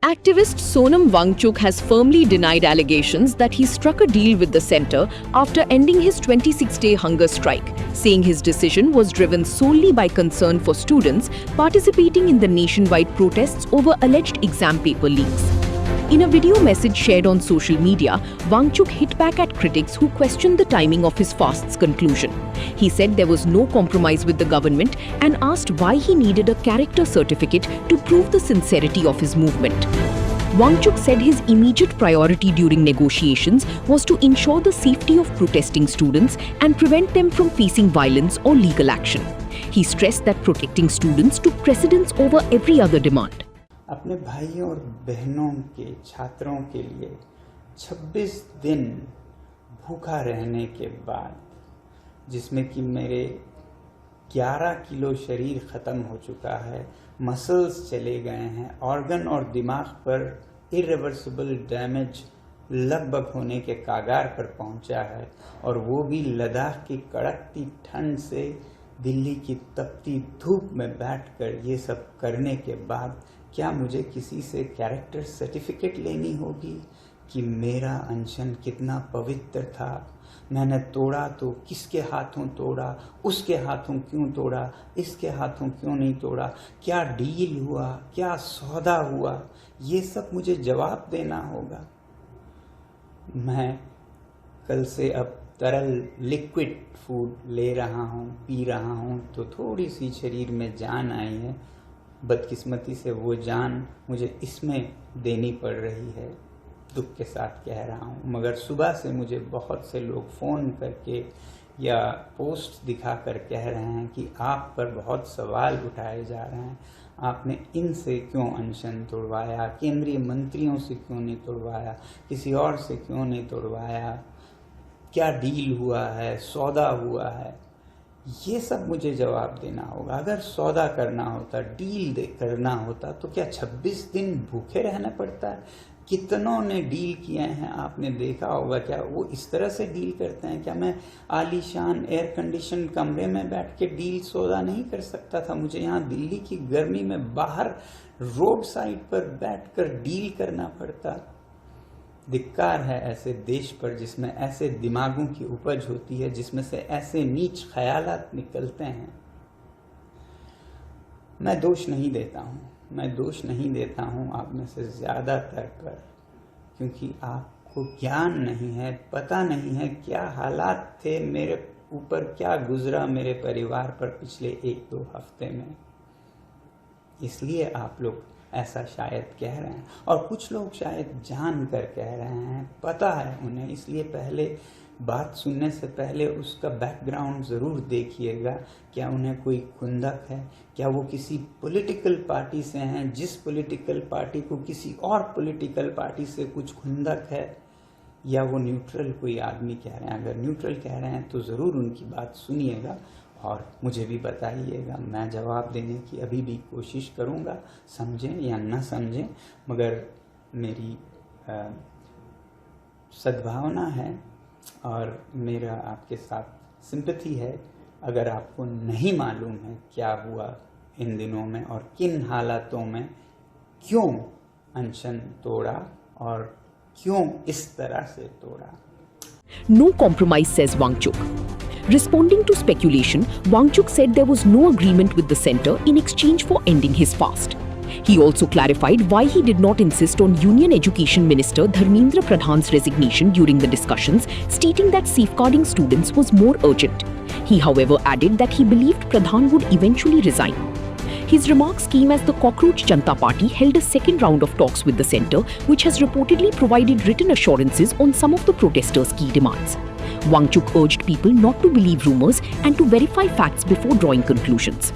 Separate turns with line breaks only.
Activist Sonam Wangchuk has firmly denied allegations that he struck a deal with the centre after ending his 26-day hunger strike, saying his decision was driven solely by concern for students participating in the nationwide protests over alleged exam paper leaks. In a video message shared on social media, Wangchuk hit back at critics who questioned the timing of his fast's conclusion. He said there was no compromise with the government and asked why he needed a character certificate to prove the sincerity of his movement. Wangchuk said his immediate priority during negotiations was to ensure the safety of protesting students and prevent them from facing violence or legal action. He stressed that protecting students took precedence over every other demand.
अपने भाइयों और बहनों के छात्रों के लिए 26 दिन भूखा रहने के बाद, जिसमें कि मेरे 11 किलो शरीर ख़त्म हो चुका है, मसल्स चले गए हैं, ऑर्गन और दिमाग पर इरिवर्सिबल डैमेज लगभग होने के कागार पर पहुंचा है, और वो भी लद्दाख की कड़कती ठंड से दिल्ली की तपती धूप में बैठकर ये सब करने के बाद क्या मुझे किसी से कैरेक्टर सर्टिफिकेट लेनी होगी कि मेरा अनशन कितना पवित्र था? मैंने तोड़ा तो किसके हाथों तोड़ा, उसके हाथों क्यों तोड़ा, इसके हाथों क्यों नहीं तोड़ा, क्या डील हुआ, क्या सौदा हुआ, ये सब मुझे जवाब देना होगा। मैं कल से अब तरल लिक्विड फूड ले रहा हूँ, पी रहा हूँ, तो थोड़ी सी शरीर में जान आई है। बदकिस्मती से वो जान मुझे इसमें देनी पड़ रही है, दुख के साथ कह रहा हूँ। मगर सुबह से मुझे बहुत से लोग फ़ोन करके या पोस्ट दिखाकर कह रहे हैं कि आप पर बहुत सवाल उठाए जा रहे हैं, आपने इनसे क्यों अनशन तोड़वाया, केंद्रीय मंत्रियों से क्यों नहीं तोड़वाया, किसी और से क्यों नहीं तोड़वाया, क्या डील हुआ है, सौदा हुआ है, ये सब मुझे जवाब देना होगा। अगर सौदा करना होता, डील करना होता, तो क्या 26 दिन भूखे रहना पड़ता है? कितनों ने डील किए हैं, आपने देखा होगा। क्या वो इस तरह से डील करते हैं? क्या मैं आलीशान एयर कंडीशन कमरे में बैठ के डील सौदा नहीं कर सकता था? मुझे यहाँ दिल्ली की गर्मी में बाहर रोड साइड पर बैठकर डील करना पड़ता। धिक्कार है ऐसे देश पर जिसमें ऐसे दिमागों की उपज होती है, जिसमें से ऐसे नीच ख्यालात निकलते हैं। मैं दोष नहीं देता हूँ आप में से ज़्यादातर पर, क्योंकि आपको ज्ञान नहीं है, पता नहीं है क्या हालात थे मेरे ऊपर, क्या गुजरा मेरे परिवार पर पिछले 1-2 हफ्ते में, इसलिए आप लोग ऐसा शायद कह रहे हैं। और कुछ लोग शायद जान कर कह रहे हैं, पता है उन्हें, इसलिए पहले बात सुनने से पहले उसका बैकग्राउंड ज़रूर देखिएगा। क्या उन्हें कोई खुंदक है? क्या वो किसी पॉलिटिकल पार्टी से हैं, जिस पॉलिटिकल पार्टी को किसी और पॉलिटिकल पार्टी से कुछ खुंदक है? या वो न्यूट्रल कोई आदमी कह रहे हैं? अगर न्यूट्रल कह रहे हैं तो ज़रूर उनकी बात सुनिएगा और मुझे भी बताइएगा। मैं जवाब देने की अभी भी कोशिश करूँगा, समझें या न समझें, मगर मेरी सद्भावना है और मेरा आपके साथ सिंपैथी है। अगर आपको नहीं मालूम है क्या हुआ इन दिनों में और किन हालातों में क्यों अनशन तोड़ा और क्यों इस तरह से तोड़ा।
No compromise, says Wangchuk. Responding to speculation, Wangchuk said there was no agreement with the centre in exchange for ending his fast. He also clarified why he did not insist on Union Education Minister Dharmendra Pradhan's resignation during the discussions, stating that safeguarding students was more urgent. He, however, added that he believed Pradhan would eventually resign. His remarks came as the Cockroach Janata Party held a second round of talks with the centre, which has reportedly provided written assurances on some of the protesters' key demands. Wangchuk urged people not to believe rumours and to verify facts before drawing conclusions.